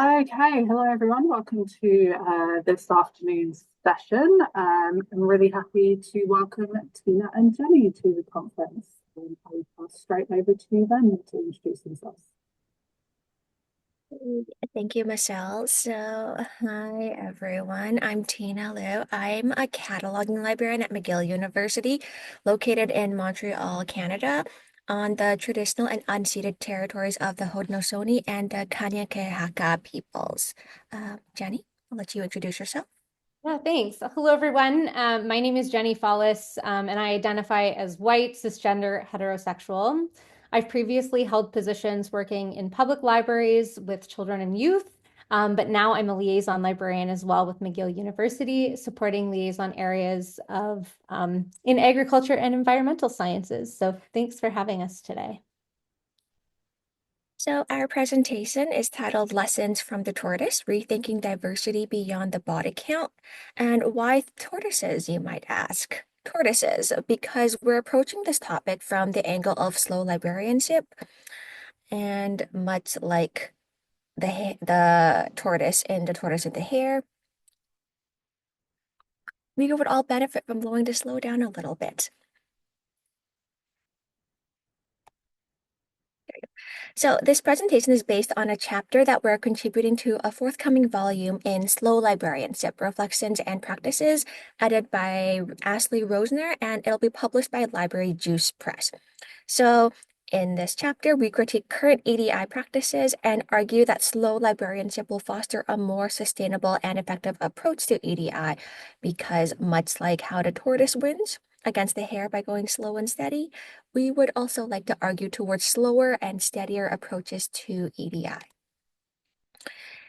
Okay, hello everyone. Welcome to this afternoon's session. I'm really happy to welcome Tina and Jenny to the conference. I'll pass straight over to them to introduce themselves. Thank you, Michelle. Hi everyone. I'm Tina Liu. I'm a cataloging librarian at McGill University, located in Montreal, Canada, on the traditional and unceded territories of the Haudenosaunee and the Kanien'kehá:ka peoples. Jenny, I'll let you introduce yourself. Yeah, thanks. Hello, everyone. My name is Jennie Fallis, and I identify as white, cisgender, heterosexual. I've previously held positions working in public libraries with children and youth, but now I'm a liaison librarian as well with McGill University, supporting liaison areas of in agriculture and environmental sciences. So thanks for having us today. So our presentation is titled Lessons from the Tortoise, Rethinking Diversity Beyond the Body Count. And why tortoises, you might ask? Tortoises, because we're approaching this topic from the angle of slow librarianship, and much like the tortoise and the tortoise and the hare, we would all benefit from learning to slow down a little bit. So this presentation is based on a chapter that we're contributing to a forthcoming volume in Slow Librarianship, Reflections and Practices, edited by Ashley Rosner, and it'll be published by Library Juice Press. So in this chapter, we critique current EDI practices and argue that slow librarianship will foster a more sustainable and effective approach to EDI, because much like how the tortoise wins against the hare by going slow and steady, we would also like to argue towards slower and steadier approaches to EDI.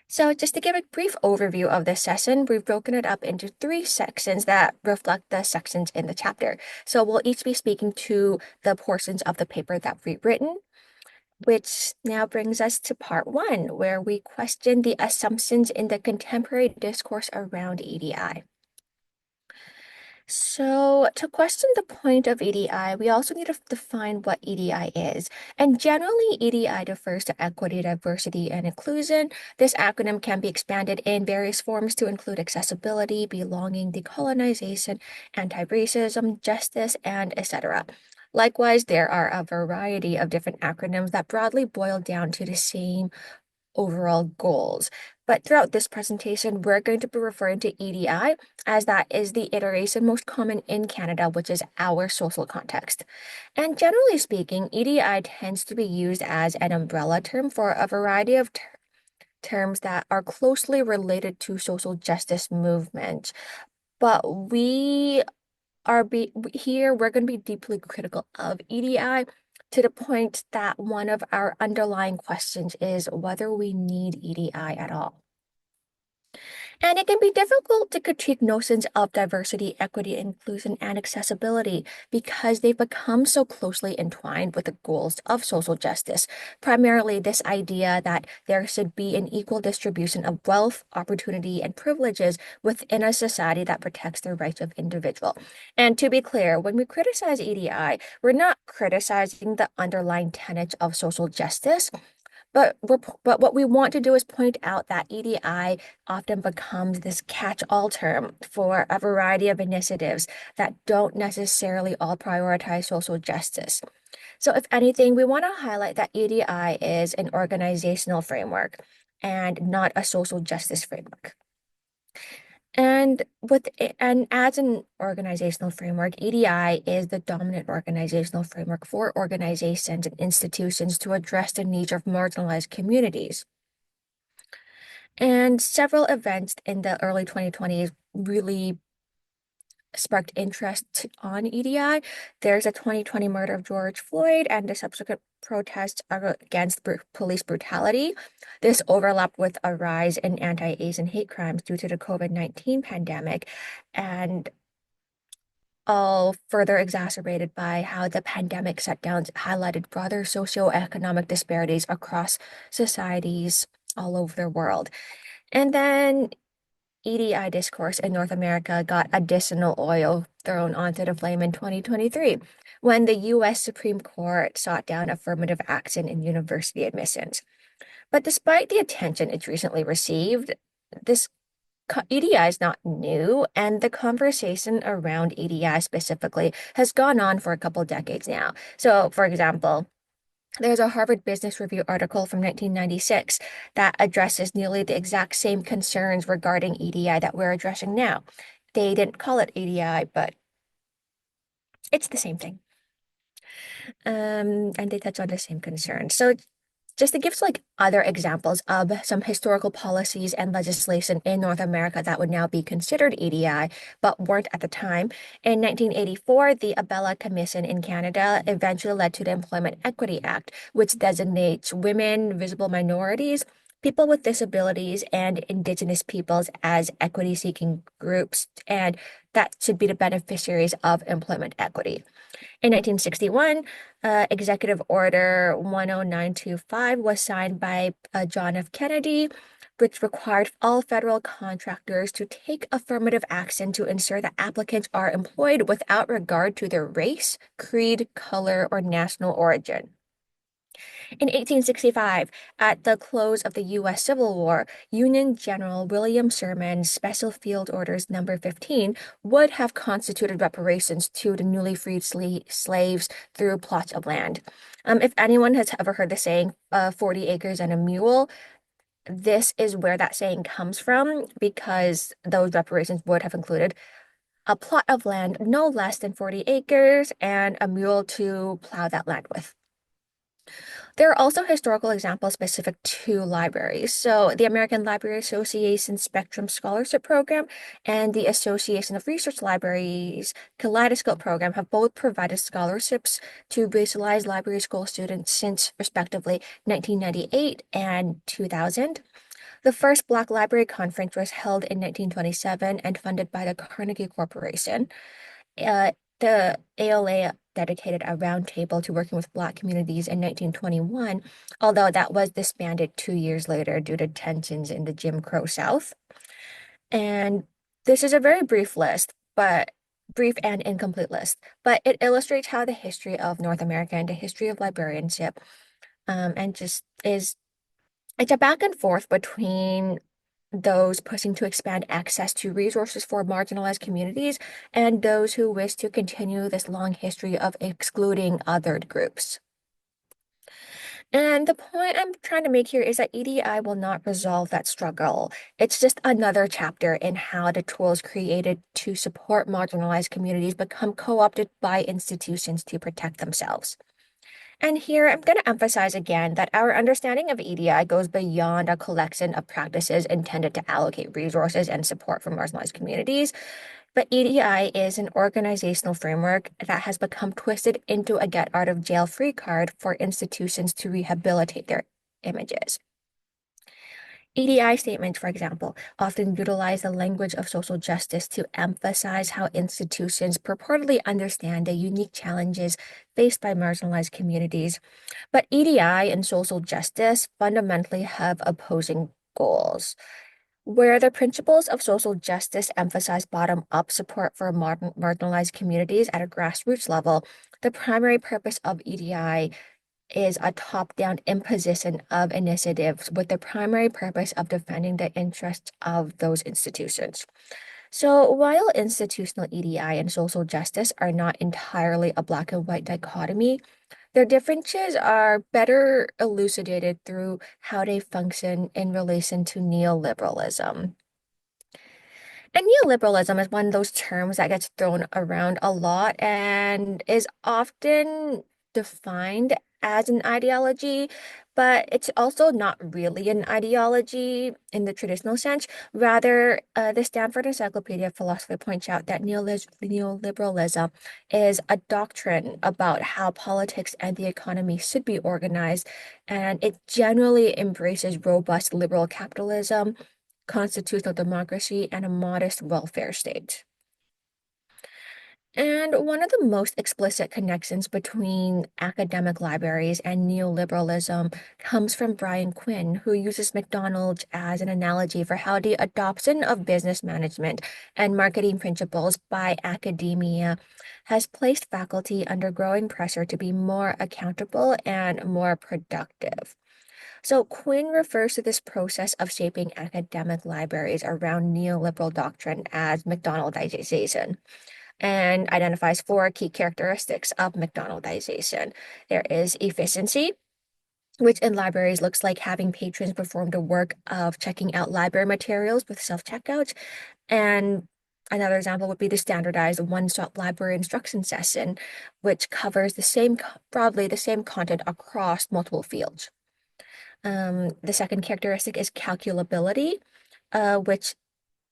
So just to give a brief overview of this session, we've broken it up into 3 sections that reflect the sections in the chapter. So we'll each be speaking to the portions of the paper that we've written, which now brings us to part 1, where we question the assumptions in the contemporary discourse around EDI. So to question the point of EDI, we also need to define what EDI is. And generally, EDI refers to equity, diversity, and inclusion. This acronym can be expanded in various forms to include accessibility, belonging, decolonization, anti-racism, justice, and etc. Likewise, there are a variety of different acronyms that broadly boil down to the same overall goals. But throughout this presentation, we're going to be referring to EDI as that is the iteration most common in Canada, which is our social context. And generally speaking, EDI tends to be used as an umbrella term for a variety of terms that are closely related to social justice movement. But we're going to be deeply critical of EDI to the point that one of our underlying questions is whether we need EDI at all. And it can be difficult to critique notions of diversity, equity, inclusion, and accessibility because they've become so closely entwined with the goals of social justice. Primarily, this idea that there should be an equal distribution of wealth, opportunity, and privileges within a society that protects the rights of individual. And to be clear, when we criticize EDI, we're not criticizing the underlying tenets of social justice. But what we want to do is point out that EDI often becomes this catch-all term for a variety of initiatives that don't necessarily all prioritize social justice. So if anything, we want to highlight that EDI is an organizational framework and not a social justice framework. And as an organizational framework, EDI is the dominant organizational framework for organizations and institutions to address the needs of marginalized communities. And several events in the early 2020s really sparked interest on EDI. There's a 2020 murder of George Floyd and the subsequent protests against police brutality. This overlapped with a rise in anti-Asian hate crimes due to the COVID-19 pandemic, and all further exacerbated by how the pandemic shutdowns highlighted broader socioeconomic disparities across societies all over the world. And then EDI discourse in North America got additional oil thrown onto the flame in 2023 when the US Supreme Court shot down affirmative action in university admissions. But despite the attention it's recently received, this EDI is not new, and the conversation around EDI specifically has gone on for a couple decades now. So, for example, there's a Harvard Business Review article from 1996 that addresses nearly the exact same concerns regarding EDI that we're addressing now. They didn't call it EDI, but it's the same thing. And they touch on the same concerns. So just to give like other examples of some historical policies and legislation in North America that would now be considered EDI, but weren't at the time. In 1984, the Abella Commission in Canada eventually led to the Employment Equity Act, which designates women, visible minorities, people with disabilities, and Indigenous peoples as equity-seeking groups, and that should be the beneficiaries of employment equity. In 1961, Executive Order 10925 was signed by John F. Kennedy, which required all federal contractors to take affirmative action to ensure that applicants are employed without regard to their race, creed, color, or national origin. In 1865, at the close of the U.S. Civil War, Union General William Sherman's Special Field Orders Number 15 would have constituted reparations to the newly freed slaves through plots of land. If anyone has ever heard the saying, 40 acres and a mule, this is where that saying comes from, because those reparations would have included a plot of land no less than 40 acres and a mule to plow that land with. There are also historical examples specific to libraries. So the American Library Association Spectrum Scholarship Program and the Association of Research Libraries Kaleidoscope Program have both provided scholarships to racialized library school students since, respectively, 1998 and 2000. The first Black Library Conference was held in 1927 and funded by the Carnegie Corporation. The ALA dedicated a roundtable to working with Black communities in 1921, although that was disbanded 2 years later due to tensions in the Jim Crow South. And this is a very brief list, but brief and incomplete list, but it illustrates how the history of North America and the history of librarianship and just is it's a back and forth between those pushing to expand access to resources for marginalized communities and those who wish to continue this long history of excluding othered groups. And the point I'm trying to make here is that EDI will not resolve that struggle. It's just another chapter in how the tools created to support marginalized communities become co-opted by institutions to protect themselves. And here I'm going to emphasize again that our understanding of EDI goes beyond a collection of practices intended to allocate resources and support for marginalized communities. But EDI is an organizational framework that has become twisted into a get out of jail free card for institutions to rehabilitate their images. EDI statements, for example, often utilize the language of social justice to emphasize how institutions purportedly understand the unique challenges faced by marginalized communities. But EDI and social justice fundamentally have opposing goals. Where the principles of social justice emphasize bottom-up support for marginalized communities at a grassroots level, the primary purpose of EDI is a top-down imposition of initiatives with the primary purpose of defending the interests of those institutions. So while institutional EDI and social justice are not entirely a black and white dichotomy, their differences are better elucidated through how they function in relation to neoliberalism. And neoliberalism is one of those terms that gets thrown around a lot and is often defined as an ideology, but it's also not really an ideology in the traditional sense. Rather, the Stanford Encyclopedia of Philosophy points out that neoliberalism is a doctrine about how politics and the economy should be organized, and it generally embraces robust liberal capitalism, constitutional democracy, and a modest welfare state. And one of the most explicit connections between academic libraries and neoliberalism comes from Brian Quinn, who uses McDonald's as an analogy for how the adoption of business management and marketing principles by academia has placed faculty under growing pressure to be more accountable and more productive. So Quinn refers to this process of shaping academic libraries around neoliberal doctrine as McDonaldization, and identifies four key characteristics of McDonaldization. There is efficiency, which in libraries looks like having patrons perform the work of checking out library materials with self-checkout. And another example would be the standardized one-stop library instruction session, which covers broadly the same content across multiple fields. The second characteristic is calculability, which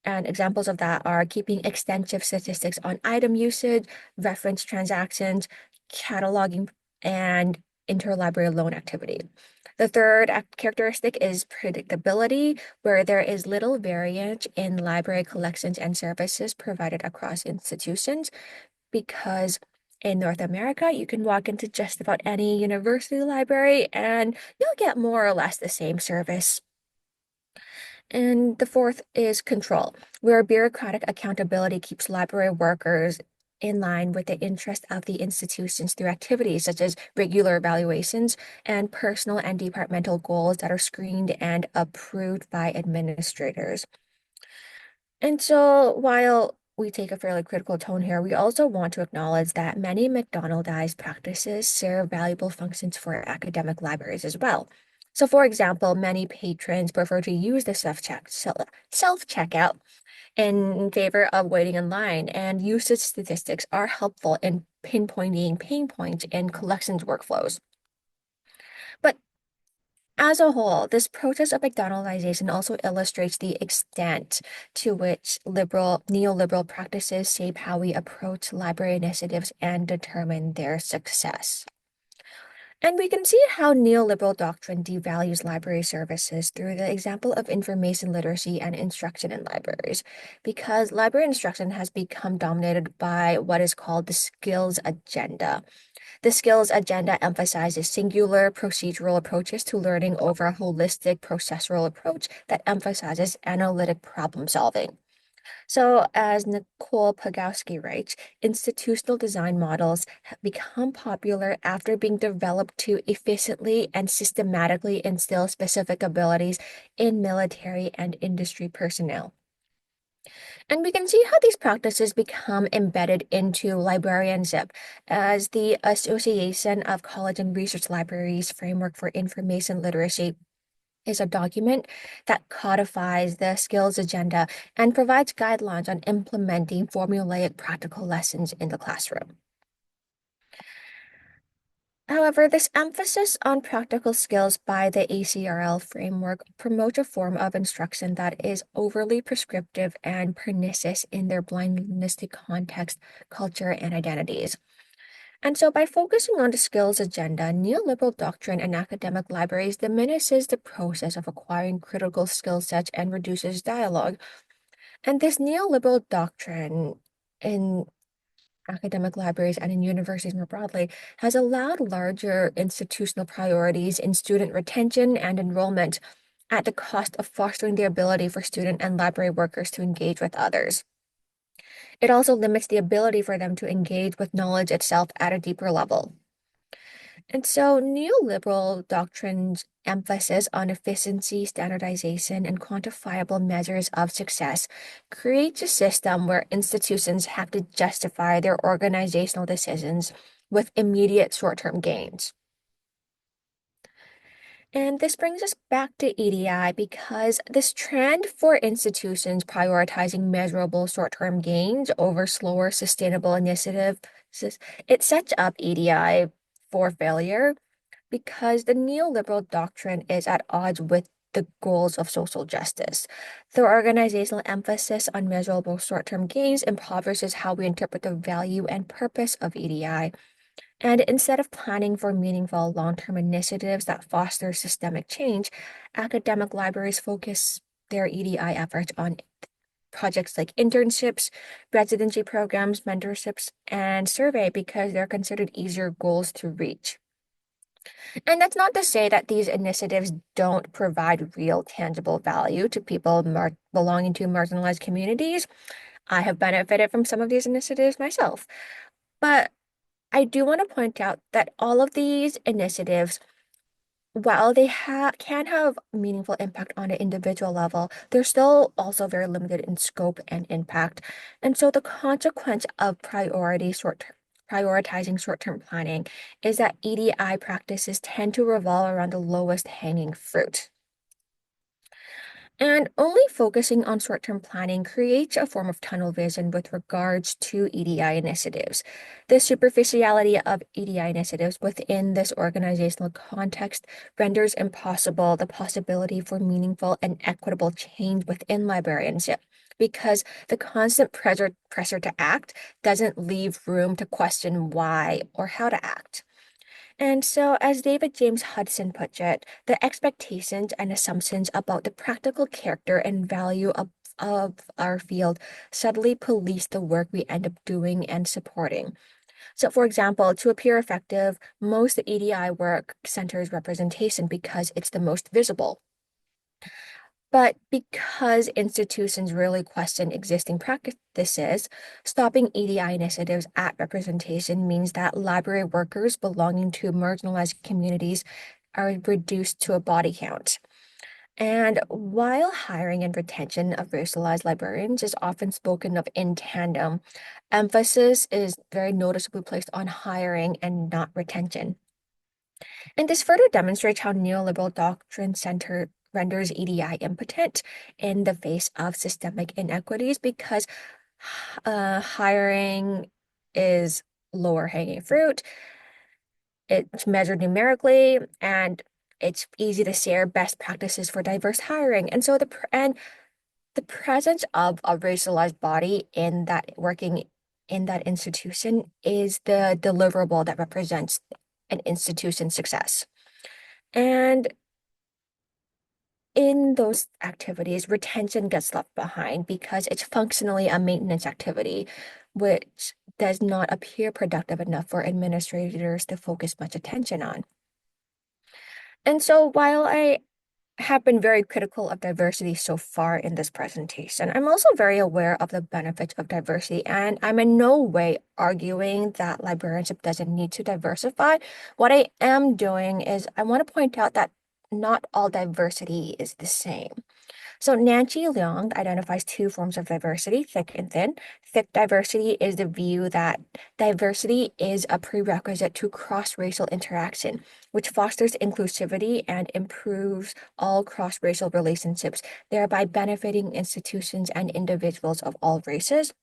and examples of that are keeping extensive statistics on item usage, reference transactions, cataloging, and interlibrary loan activity. The third characteristic is predictability, where there is little variance in library collections and services provided across institutions, because in North America, you can walk into just about any university library and you'll get more or less the same service. And the fourth is control, where bureaucratic accountability keeps library workers in line with the interest of the institutions through activities such as regular evaluations and personal and departmental goals that are screened and approved by administrators. And so while we take a fairly critical tone here, we also want to acknowledge that many McDonaldized practices serve valuable functions for academic libraries as well. So for example, many patrons prefer to use the self-checkout in favor of waiting in line, and usage statistics are helpful in pinpointing pain points in collections workflows. But as a whole, this process of McDonaldization also illustrates the extent to which neoliberal practices shape how we approach library initiatives and determine their success. And we can see how neoliberal doctrine devalues library services through the example of information literacy and instruction in libraries, because library instruction has become dominated by what is called the skills agenda. The skills agenda emphasizes singular procedural approaches to learning over a holistic processual approach that emphasizes analytic problem solving. So, as Nicole Pogowski writes, institutional design models have become popular after being developed to efficiently and systematically instill specific abilities in military and industry personnel. And we can see how these practices become embedded into librarianship as the Association of College and Research Libraries Framework for Information Literacy is a document that codifies the skills agenda and provides guidelines on implementing formulaic practical lessons in the classroom. However, this emphasis on practical skills by the ACRL framework promotes a form of instruction that is overly prescriptive and pernicious in their blindness to context, culture, and identities. And so by focusing on the skills agenda, neoliberal doctrine in academic libraries diminishes the process of acquiring critical skill sets and reduces dialogue. And this neoliberal doctrine in academic libraries and in universities more broadly has allowed larger institutional priorities in student retention and enrollment at the cost of fostering the ability for student and library workers to engage with others. It also limits the ability for them to engage with knowledge itself at a deeper level. And so neoliberal doctrine's emphasis on efficiency, standardization, and quantifiable measures of success creates a system where institutions have to justify their organizational decisions with immediate short-term gains. And this brings us back to EDI because this trend for institutions prioritizing measurable short-term gains over slower, sustainable initiatives, it sets up EDI for failure because the neoliberal doctrine is at odds with the goals of social justice. The organizational emphasis on measurable short-term gains impoverishes how we interpret the value and purpose of EDI. And instead of planning for meaningful long-term initiatives that foster systemic change, academic libraries focus their EDI efforts on projects like internships, residency programs, mentorships, and survey because they're considered easier goals to reach. And that's not to say that these initiatives don't provide real tangible value to people belonging to marginalized communities. I have benefited from some of these initiatives myself. But I do want to point out that all of these initiatives while they can have meaningful impact on an individual level, they're still also very limited in scope and impact. And so the consequence of prioritizing short-term planning is that EDI practices tend to revolve around the lowest hanging fruit. And only focusing on short-term planning creates a form of tunnel vision with regards to EDI initiatives. The superficiality of EDI initiatives within this organizational context renders impossible the possibility for meaningful and equitable change within librarianship, because the constant pressure to act doesn't leave room to question why or how to act. And so, as David James Hudson puts it, the expectations and assumptions about the practical character and value of our field subtly police the work we end up doing and supporting. So, for example, to appear effective, most EDI work centers representation because it's the most visible. But because institutions really question existing practices, stopping EDI initiatives at representation means that library workers belonging to marginalized communities are reduced to a body count. And while hiring and retention of racialized librarians is often spoken of in tandem, emphasis is very noticeably placed on hiring and not retention. And this further demonstrates how neoliberal doctrine center renders EDI impotent in the face of systemic inequities, because hiring is lower hanging fruit, it's measured numerically, and it's easy to share best practices for diverse hiring. And so the presence of a racialized body in that working in that institution is the deliverable that represents an institution's success. And in those activities, retention gets left behind because it's functionally a maintenance activity, which does not appear productive enough for administrators to focus much attention on. And so while I have been very critical of diversity so far in this presentation, I'm also very aware of the benefits of diversity, and I'm in no way arguing that librarianship doesn't need to diversify. What I am doing is I want to point out that not all diversity is the same. So Nancy Leong identifies two forms of diversity, thick and thin. Thick diversity is the view that diversity is a prerequisite to cross-racial interaction, which fosters inclusivity and improves all cross-racial relationships, thereby benefiting institutions and individuals of all races.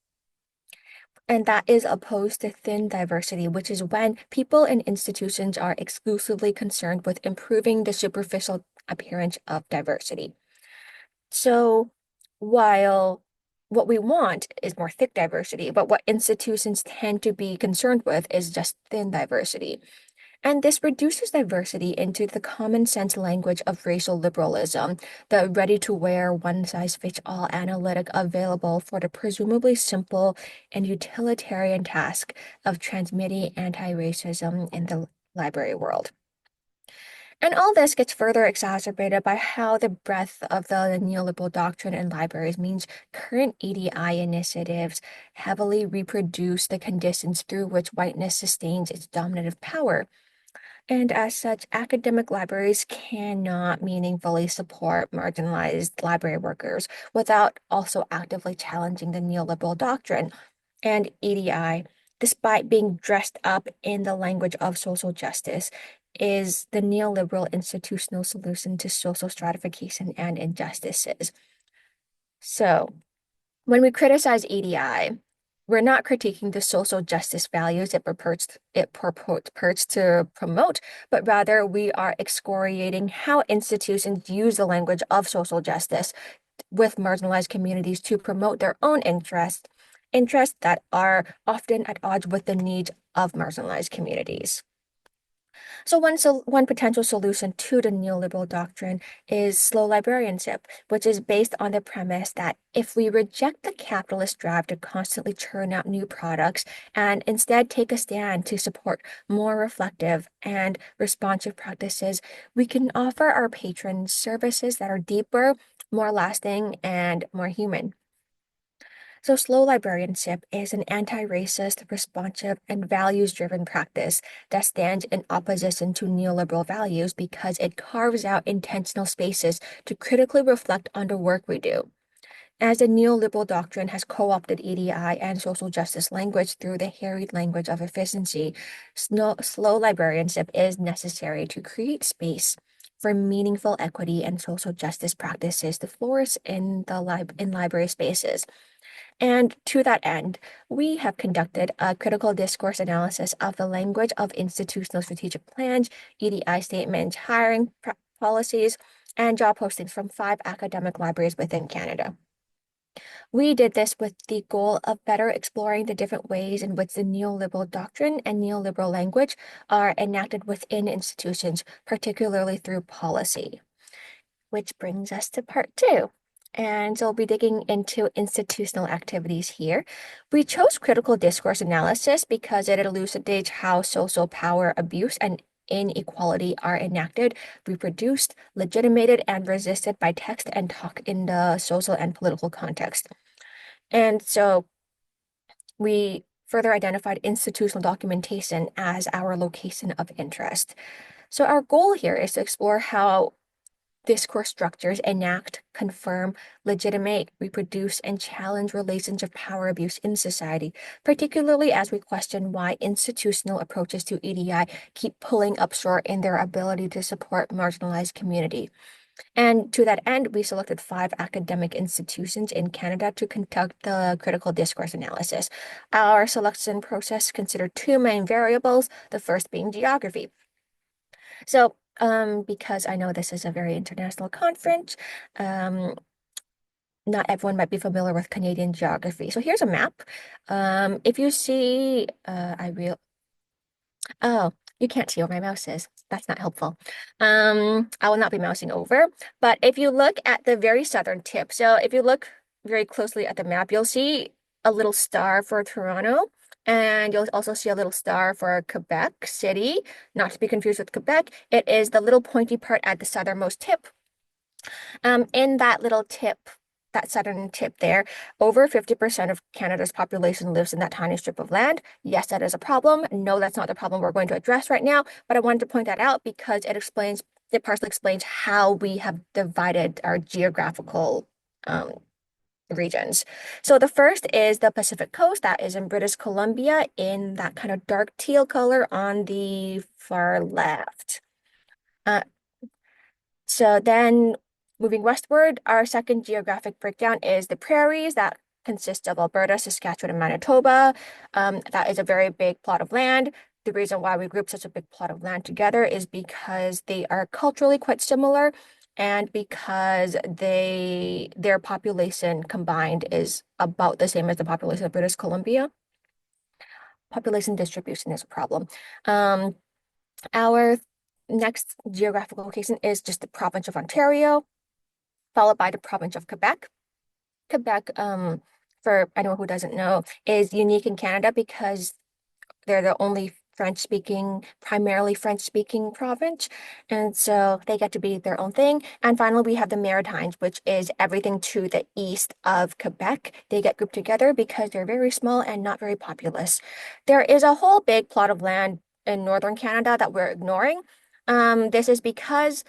And that is opposed to thin diversity, which is when people and institutions are exclusively concerned with improving the superficial appearance of diversity. So while what we want is more thick diversity, but what institutions tend to be concerned with is just thin diversity. And this reduces diversity into the common sense language of racial liberalism, the ready-to-wear, one-size-fits-all analytic available for the presumably simple and utilitarian task of transmitting anti-racism in the library world. And all this gets further exacerbated by how the breadth of the neoliberal doctrine in libraries means current EDI initiatives heavily reproduce the conditions through which whiteness sustains its dominative power. And as such, academic libraries cannot meaningfully support marginalized library workers without also actively challenging the neoliberal doctrine. And EDI, despite being dressed up in the language of social justice, is the neoliberal institutional solution to social stratification and injustices. So, when we criticize EDI, we're not critiquing the social justice values it purports to promote, but rather we are excoriating how institutions use the language of social justice with marginalized communities to promote their own interests that are often at odds with the needs of marginalized communities. So one potential solution to the neoliberal doctrine is slow librarianship, which is based on the premise that if we reject the capitalist drive to constantly churn out new products and instead take a stand to support more reflective and responsive practices, we can offer our patrons services that are deeper, more lasting, and more human. So slow librarianship is an anti-racist, responsive, and values-driven practice that stands in opposition to neoliberal values because it carves out intentional spaces to critically reflect on the work we do. As the neoliberal doctrine has co-opted EDI and social justice language through the harried language of efficiency, slow librarianship is necessary to create space for meaningful equity and social justice practices to flourish in library spaces. And to that end, we have conducted a critical discourse analysis of the language of institutional strategic plans, EDI statements, hiring policies, and job postings from 5 academic libraries within Canada. We did this with the goal of better exploring the different ways in which the neoliberal doctrine and neoliberal language are enacted within institutions, particularly through policy. Which brings us to part 2. And so we'll be digging into institutional activities here. We chose critical discourse analysis because it elucidates how social power abuse and inequality are enacted, reproduced, legitimated, and resisted by text and talk in the social and political context. And so we further identified institutional documentation as our location of interest. So our goal here is to explore how discourse structures enact, confirm, legitimate, reproduce, and challenge relations of power abuse in society, particularly as we question why institutional approaches to EDI keep pulling up short in their ability to support marginalized community. And to that end, we selected 5 academic institutions in Canada to conduct the critical discourse analysis. Our selection process considered 2 main variables, the first being geography. So because I know this is a very international conference, not everyone might be familiar with Canadian geography. So here's a map. If you see, oh, you can't see where my mouse is. That's not helpful. I will not be mousing over, but if you look at the very southern tip, so if you look very closely at the map, you'll see a little star for Toronto. And you'll also see a little star for Quebec City, not to be confused with Quebec. It is the little pointy part at the southernmost tip. In that little tip, that southern tip there, over 50% of Canada's population lives in that tiny strip of land. Yes, that is a problem. No, that's not the problem we're going to address right now, but I wanted to point that out because it partially explains how we have divided our geographical regions. So the first is the Pacific Coast, that is in British Columbia in that kind of dark teal color on the far left. So then moving westward, our second geographic breakdown is the prairies that consist of Alberta, Saskatchewan, and Manitoba. That is a very big plot of land. The reason why we group such a big plot of land together is because they are culturally quite similar and because their population combined is about the same as the population of British Columbia. Population distribution is a problem. Our next geographical location is just the province of Ontario, followed by the province of Quebec. Quebec, for anyone who doesn't know, is unique in Canada because they're the only primarily French-speaking province. And so they get to be their own thing. And finally, we have the Maritimes, which is everything to the east of Quebec. They get grouped together because they're very small and not very populous. There is a whole big plot of land in northern Canada that we're ignoring. This is because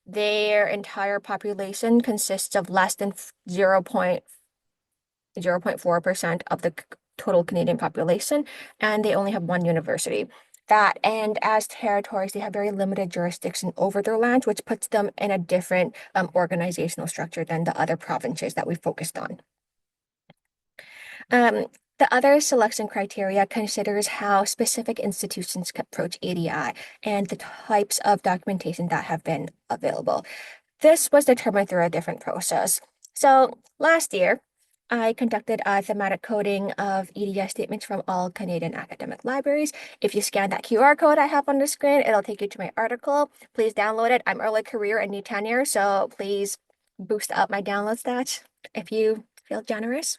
their entire population consists of less than 0.4% of the total Canadian population, and they only have 1 university. That, and as territories, they have very limited jurisdiction over their land, which puts them in a different organizational structure than the other provinces that we focused on. The other selection criteria considers how specific institutions can approach EDI and the types of documentation that have been available. This was determined through a different process. So last year, I conducted a thematic coding of EDI statements from all Canadian academic libraries. If you scan that QR code I have on the screen, it'll take you to my article. Please download it. I'm early career and need tenure, so please boost up my download stats if you feel generous.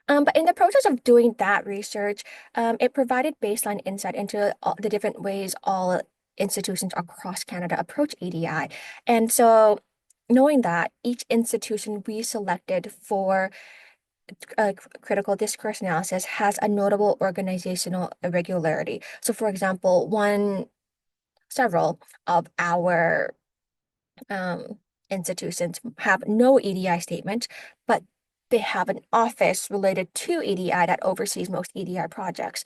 But in the process of doing that research, it provided baseline insight into the different ways all institutions across Canada approach EDI. And so knowing that each institution we selected for critical discourse analysis has a notable organizational irregularity. So for example, several of our institutions have no EDI statement, but they have an office related to EDI that oversees most EDI projects.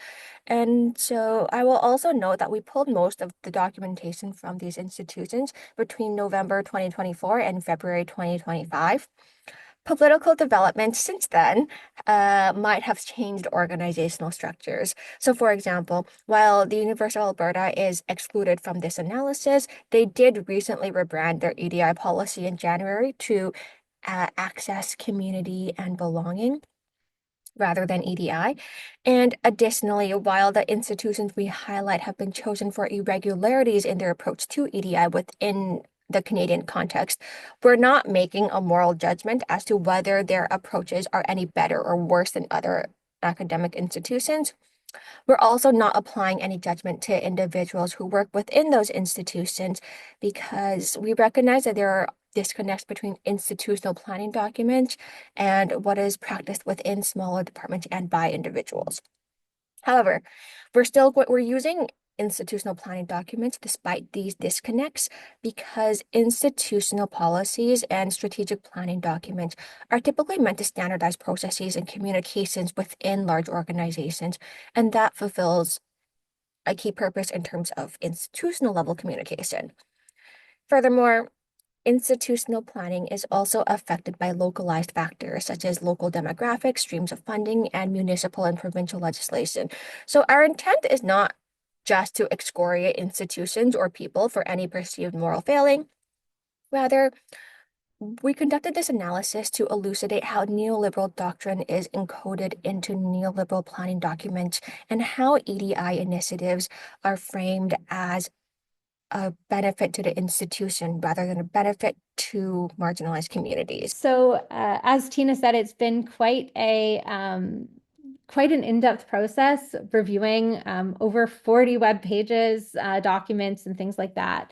And so I will also note that we pulled most of the documentation from these institutions between November 2024 and February 2025. Political developments since then might have changed organizational structures. So for example, while the University of Alberta is excluded from this analysis, they did recently rebrand their EDI policy in January to access, community, and belonging rather than EDI. And additionally, while the institutions we highlight have been chosen for irregularities in their approach to EDI within the Canadian context, we're not making a moral judgment as to whether their approaches are any better or worse than other academic institutions. We're also not applying any judgment to individuals who work within those institutions because we recognize that there are disconnects between institutional planning documents and what is practiced within smaller departments and by individuals. However, we're using institutional planning documents despite these disconnects because institutional policies and strategic planning documents are typically meant to standardize processes and communications within large organizations, and that fulfills a key purpose in terms of institutional level communication. Furthermore, institutional planning is also affected by localized factors such as local demographics, streams of funding, and municipal and provincial legislation. So our intent is not just to excoriate institutions or people for any perceived moral failing. Rather, we conducted this analysis to elucidate how neoliberal doctrine is encoded into neoliberal planning documents and how EDI initiatives are framed as a benefit to the institution rather than a benefit to marginalized communities. So as Tina said, it's been quite an in-depth process reviewing over 40 web pages, documents, and things like that.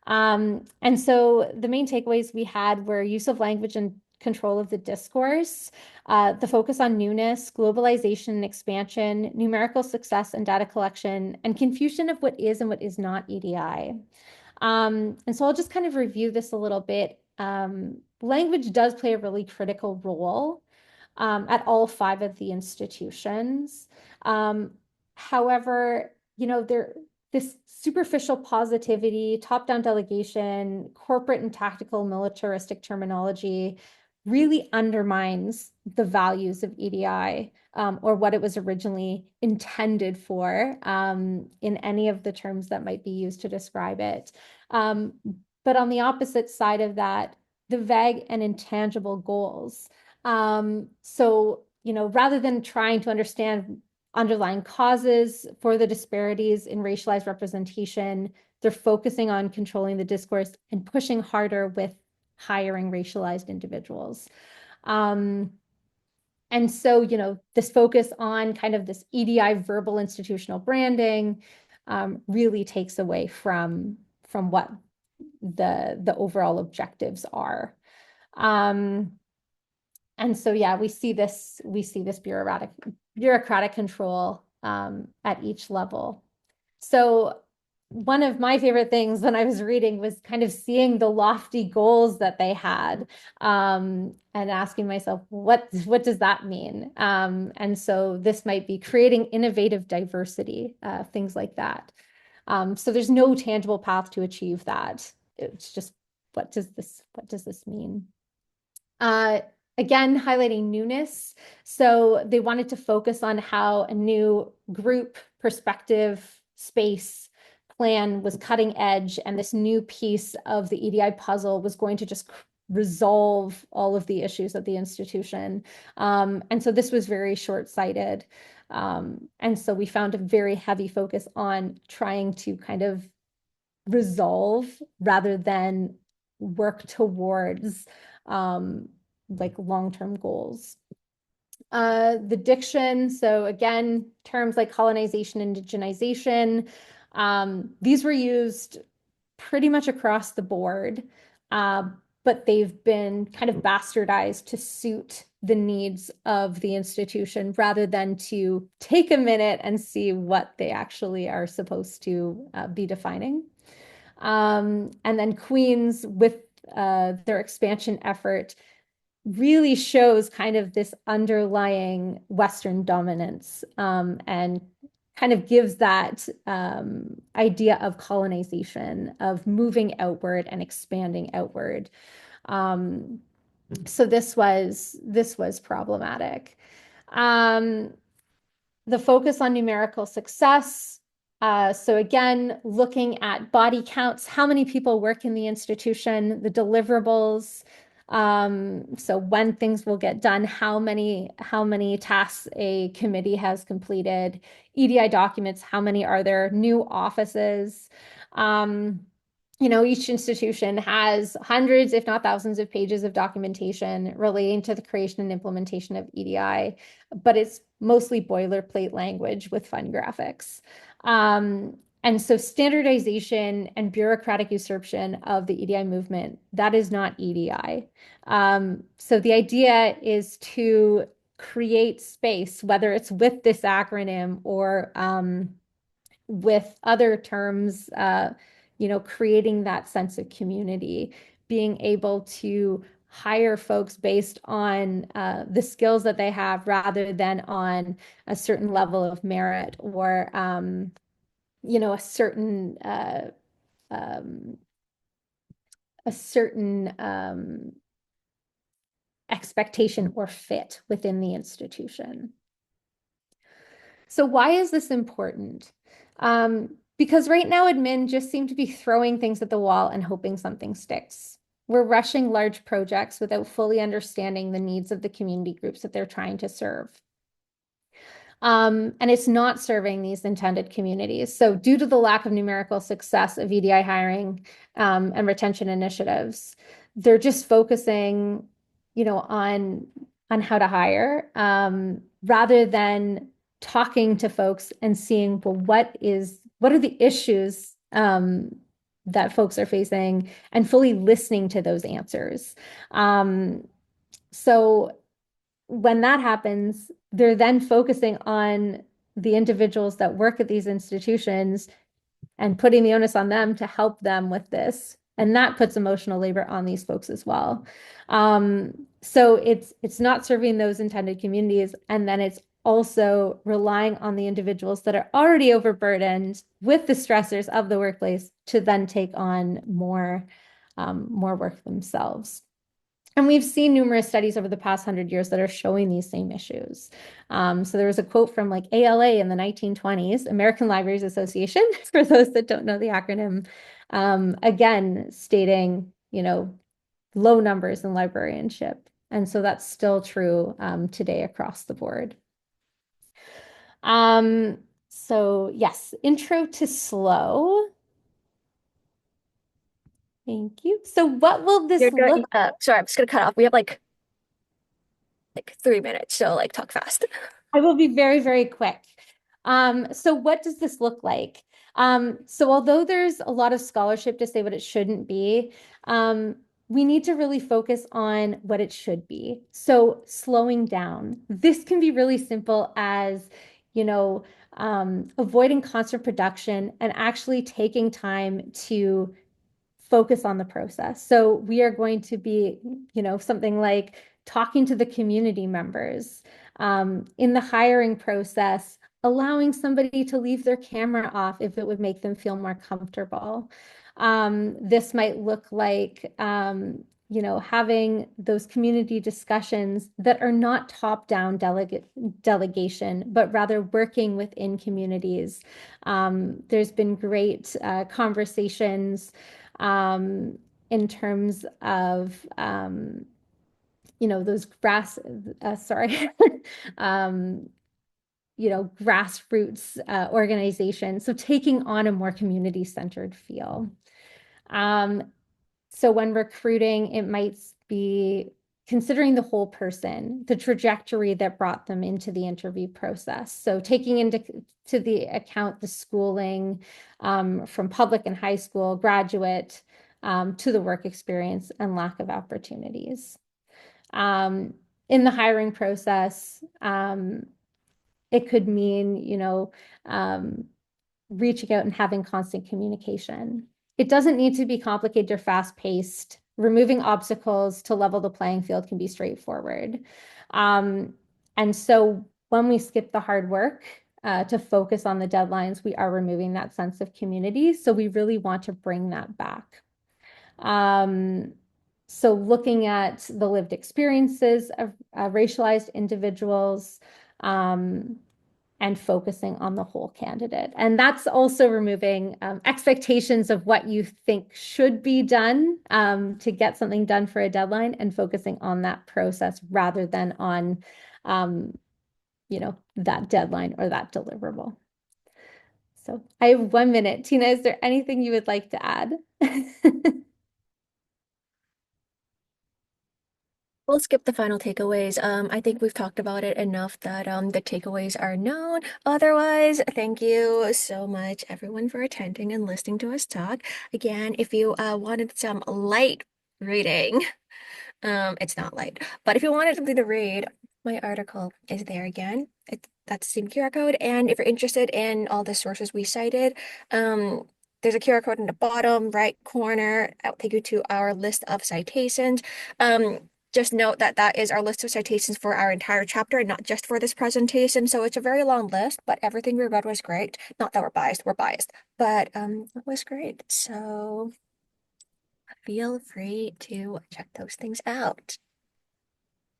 And so the main takeaways we had were use of language and control of the discourse, the focus on newness, globalization and expansion, numerical success and data collection, and confusion of what is and what is not EDI. And so I'll just kind of review this a little bit. Language does play a really critical role at all 5 of the institutions. However, this superficial positivity, top-down delegation, corporate and tactical militaristic terminology really undermines the values of EDI or what it was originally intended for in any of the terms that might be used to describe it. But on the opposite side of that, the vague and intangible goals. So, rather than trying to understand underlying causes for the disparities in racialized representation, they're focusing on controlling the discourse and pushing harder with hiring racialized individuals. And so, this focus on kind of this EDI verbal institutional branding really takes away from what the overall objectives are. And so, yeah, we see this bureaucratic control at each level. So one of my favorite things when I was reading was kind of seeing the lofty goals that they had and asking myself, what does that mean? And so this might be creating innovative diversity, things like that. So there's no tangible path to achieve that. It's just, what does this mean? Again, highlighting newness. So they wanted to focus on how a new group perspective space plan was cutting edge, and this new piece of the EDI puzzle was going to just resolve all of the issues of the institution. And so this was very short-sighted. And so we found a very heavy focus on trying to kind of resolve rather than work towards like long-term goals. The diction, so again, terms like colonization, indigenization, these were used pretty much across the board. but they've been kind of bastardized to suit the needs of the institution rather than to take a minute and see what they actually are supposed to be defining. And then Queens, with their expansion effort, really shows kind of this underlying Western dominance, and kind of gives that idea of colonization, of moving outward and expanding outward. So this was problematic. The focus on numerical success. So again, looking at body counts, how many people work in the institution, the deliverables. So when things will get done, how many tasks a committee has completed, EDI documents, how many are there, new offices. Each institution has hundreds, if not thousands, of pages of documentation relating to the creation and implementation of EDI, but it's mostly boilerplate language with fun graphics. And so standardization and bureaucratic usurpation of the EDI movement, that is not EDI. So the idea is to create space, whether it's with this acronym or with other terms, creating that sense of community, being able to hire folks based on the skills that they have rather than on a certain level of merit or a certain expectation or fit within the institution. So why is this important? Because right now admin just seem to be throwing things at the wall and hoping something sticks. We're rushing large projects without fully understanding the needs of the community groups that they're trying to serve. And it's not serving these intended communities. So due to the lack of numerical success of EDI hiring and retention initiatives, they're just focusing, on how to hire rather than talking to folks and seeing, well, what are the issues that folks are facing, and fully listening to those answers. So when that happens, they're then focusing on the individuals that work at these institutions and putting the onus on them to help them with this. And that puts emotional labor on these folks as well. So it's not serving those intended communities. And then it's also relying on the individuals that are already overburdened with the stressors of the workplace to then take on more work themselves. And we've seen numerous studies over the past 100 years that are showing these same issues. So there was a quote from like ALA in the 1920s, American Libraries Association, for those that don't know the acronym, again, stating, low numbers in librarianship. And so that's still true today across the board. So yes, intro to SLO. Thank you. So what will this look? Sorry, I'm just gonna cut off. We have like 3 minutes, so talk fast. I will be very, very quick. So what does this look like? So although there's a lot of scholarship to say what it shouldn't be, we need to really focus on what it should be. So slowing down. This can be really simple as, avoiding constant production and actually taking time to focus on the process. So we are going to be, something like talking to the community members in the hiring process, allowing somebody to leave their camera off if it would make them feel more comfortable. This might look like, having those community discussions that are not top-down delegation, but rather working within communities. There's been great conversations in terms of, those grassroots organizations. So taking on a more community-centered feel. So when recruiting, it might be considering the whole person, the trajectory that brought them into the interview process. So taking into the account the schooling from public and high school, graduate, to the work experience and lack of opportunities. In the hiring process, it could mean, reaching out and having constant communication. It doesn't need to be complicated or fast-paced. Removing obstacles to level the playing field can be straightforward. And so when we skip the hard work to focus on the deadlines, we are removing that sense of community. So we really want to bring that back. So looking at the lived experiences of racialized individuals, and focusing on the whole candidate. And that's also removing expectations of what you think should be done to get something done for a deadline, and focusing on that process rather than on, that deadline or that deliverable. So I have 1 minute. Tina, is there anything you would like to add? We'll skip the final takeaways. I think we've talked about it enough that the takeaways are known. Otherwise, thank you so much, everyone, for attending and listening to us talk. Again, if you wanted some light reading, it's not light, but if you wanted something to read, my article is there again. That's the same QR code. And if you're interested in all the sources we cited, there's a QR code in the bottom right corner. I'll take you to our list of citations. Just note that that is our list of citations for our entire chapter and not just for this presentation. So it's a very long list, but everything we read was great. Not that we're biased, but it was great. So feel free to check those things out.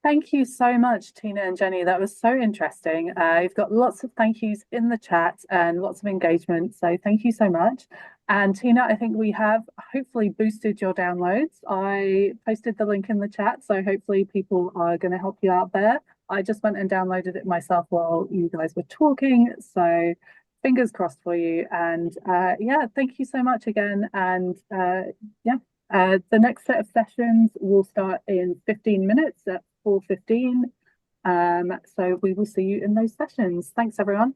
Thank you so much, Tina and Jenny. That was so interesting. You've got lots of thank yous in the chat and lots of engagement. So thank you so much. And Tina, I think we have hopefully boosted your downloads. I posted the link in the chat, so hopefully people are going to help you out there. I just went and downloaded it myself while you guys were talking. So fingers crossed for you. And yeah, thank you so much again. And yeah, the next set of sessions will start in 15 minutes at 4:15. So we will see you in those sessions. Thanks, everyone.